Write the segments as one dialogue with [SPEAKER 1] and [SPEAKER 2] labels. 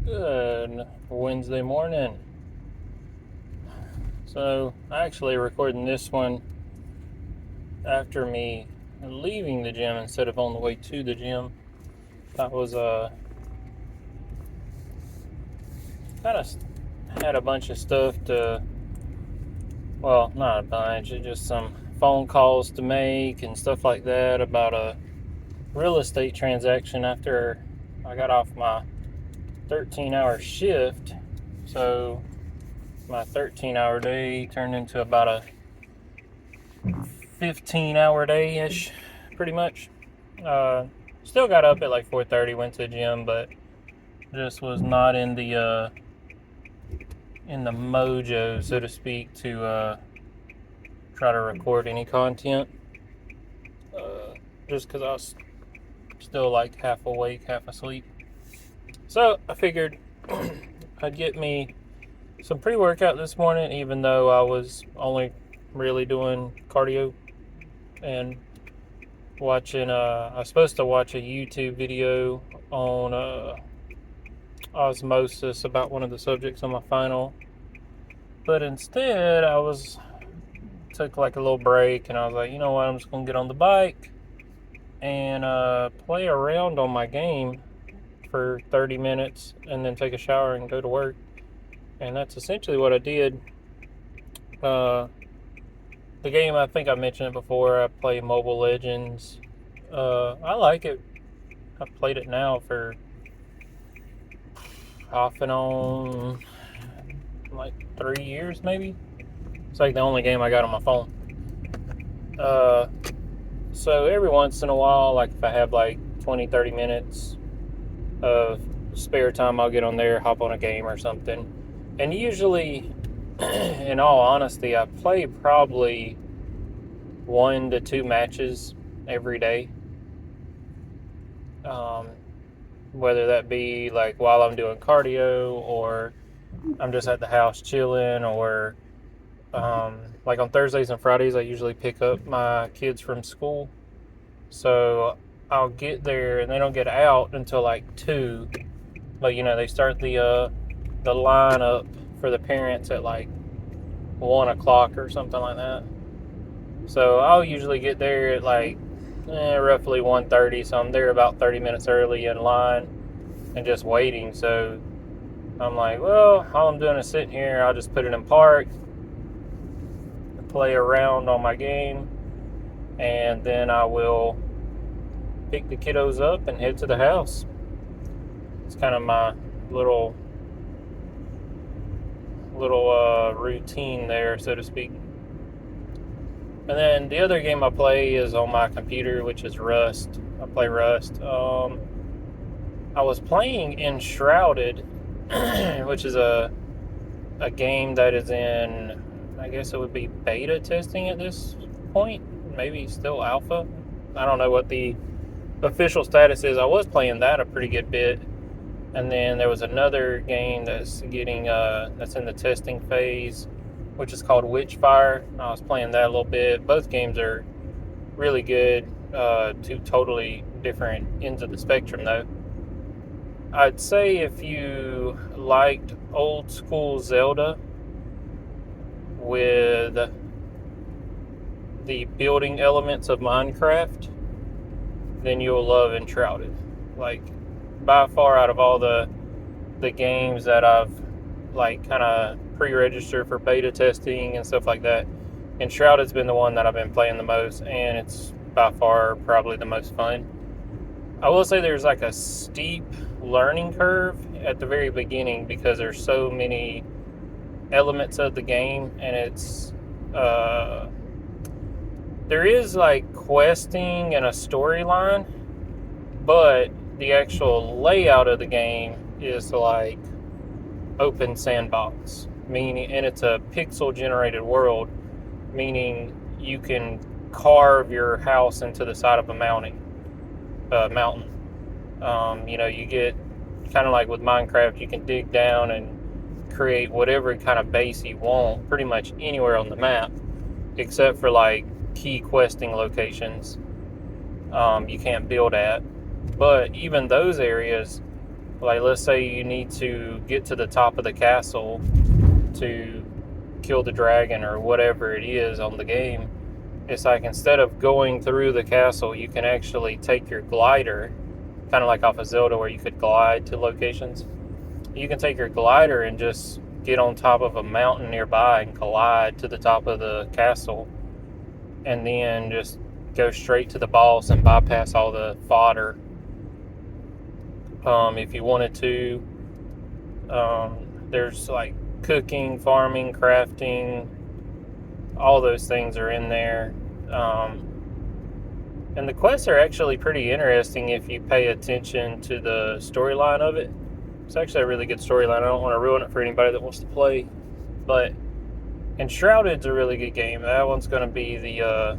[SPEAKER 1] Good Wednesday morning. So, I actually recording this one after me leaving the gym instead of on the way to the gym. I was kind of had a bunch of stuff to, well, not a bunch, just some phone calls to make and stuff like that about a real estate transaction after I got off my 13-hour shift. So, my 13-hour day turned into about a 15-hour day ish, pretty much. Uh, Still got up at like 4:30, went to the gym, but just was not in the mojo, so to speak, to try to record any content. Just because I was still like half awake, half asleep. So I figured I'd get me some pre-workout this morning, even though I was only really doing cardio and watching. I was supposed to watch a YouTube video on osmosis about one of the subjects on my final, but instead took like a little break, and I was like, you know what, I'm just gonna get on the bike and play around on my game for 30 minutes, and then take a shower and go to work. And that's essentially what I did. Uh, the game, I think I mentioned it before. I play Mobile Legends. I like it. I've played it now for off and on like 3 years, maybe. It's like the only game I got on my phone. So every once in a while, like if I have like 20, 30 minutes of spare time, I'll get on there, hop on a game or something. And usually, in all honesty, I play probably 1 to 2 matches every day. Whether that be like while I'm doing cardio, or I'm just at the house chilling, or like on Thursdays and Fridays, I usually pick up my kids from school. So I'll get there and they don't get out until like 2. But they start the line up for the parents at like 1 o'clock or something like that. So I'll usually get there at like roughly 1:30. So I'm there about 30 minutes early in line and just waiting. So I'm like, well, all I'm doing is sitting here. I'll just put it in park, play around on my game, and then I will pick the kiddos up and head to the house. It's kind of my little routine there, so to speak. And then the other game I play is on my computer, which is Rust. I play Rust. I was playing Enshrouded, which is a game that is in, I guess it would be beta testing at this point, maybe still alpha. I don't know what the official status is. I was playing that a pretty good bit, and then there was another game that's in the testing phase, which is called Witchfire. I was playing that a little bit. Both games are really good. Two totally different ends of the spectrum, though. I'd say if you liked old school Zelda with the building elements of Minecraft, then you'll love Enshrouded. Like, by far out of all the games that I've like kind of pre-registered for beta testing and stuff like that, Enshrouded's been the one that I've been playing the most, and it's by far probably the most fun. I will say there's like a steep learning curve at the very beginning because there's so many elements of the game, and it's there is like questing and a storyline, but the actual layout of the game is like open sandbox, meaning, and it's a pixel generated world, meaning you can carve your house into the side of a mountain. You get kind of like with Minecraft, you can dig down and create whatever kind of base you want pretty much anywhere on the map, except for like key questing locations you can't build at. But even those areas, Like, let's say you need to get to the top of the castle to kill the dragon or whatever it is on the game. It's like, instead of going through the castle, you can actually take your glider, kind of like off of Zelda where you could glide to locations. You can take your glider and just get on top of a mountain nearby and glide to the top of the castle, and then just go straight to the boss and bypass all the fodder. If you wanted to, there's like cooking, farming, crafting, all those things are in there. And the quests are actually pretty interesting if you pay attention to the storyline of it. It's actually a really good storyline. I don't want to ruin it for anybody that wants to play, but Enshrouded's a really good game. That one's going to be the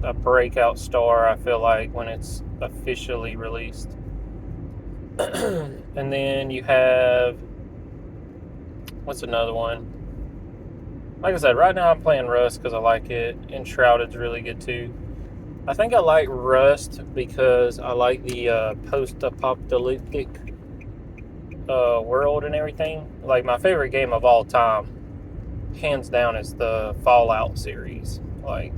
[SPEAKER 1] a breakout star, I feel like, when it's officially released. And then you have, what's another one? Like I said, right now I'm playing Rust because I like it. Enshrouded's really good too. I think I like Rust because I like the post-apocalyptic world and everything. Like, my favorite game of all time, hands down, is the Fallout series. Like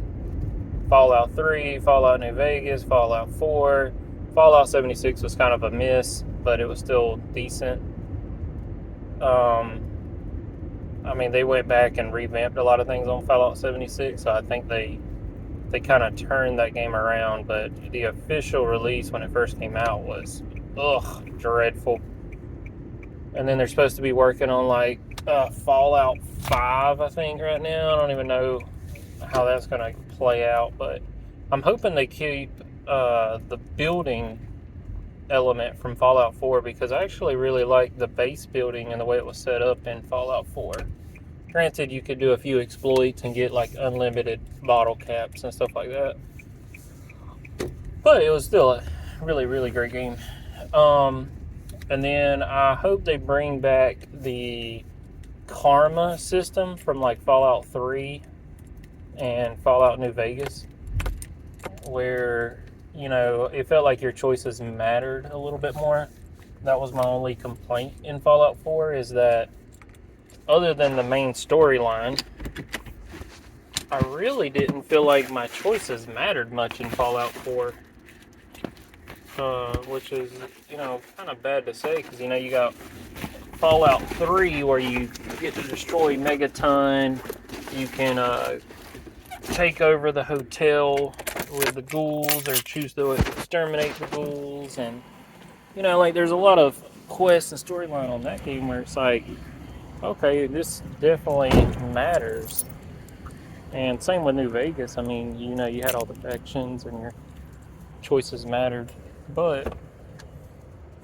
[SPEAKER 1] Fallout 3, Fallout New Vegas, Fallout 4. Fallout 76 was kind of a miss, but it was still decent. I mean, they went back and revamped a lot of things on Fallout 76, so I think they kind of turned that game around. But the official release when it first came out was, dreadful. And then they're supposed to be working on like Fallout 5, I think, right now. I don't even know how that's going to play out, but I'm hoping they keep the building element from Fallout 4, because I actually really like the base building and the way it was set up in Fallout 4. Granted, you could do a few exploits and get like unlimited bottle caps and stuff like that, but it was still a really, really great game. And then I hope they bring back the karma system from like Fallout 3 and Fallout New Vegas, where, you know, it felt like your choices mattered a little bit more. That was my only complaint in Fallout 4, is that other than the main storyline, I really didn't feel like my choices mattered much in Fallout 4. Which is, you know, kind of bad to say, because, you know, you got Fallout 3 where you get to destroy Megaton. You can take over the hotel with the ghouls, or choose to exterminate the ghouls. And, you know, like, there's a lot of quests and storyline on that game where it's like, okay, this definitely matters. And same with New Vegas. I mean, you know, you had all the factions and your choices mattered. But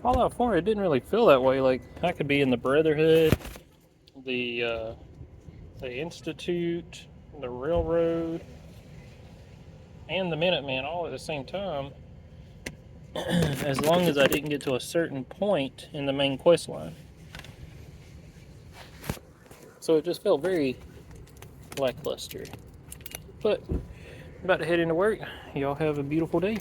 [SPEAKER 1] Fallout 4, it didn't really feel that way. Like, I could be in the Brotherhood, the Institute, the Railroad, and the Minutemen all at the same time, as long as I didn't get to a certain point in the main quest line. So it just felt very lackluster. But I'm about to head into work. Y'all have a beautiful day.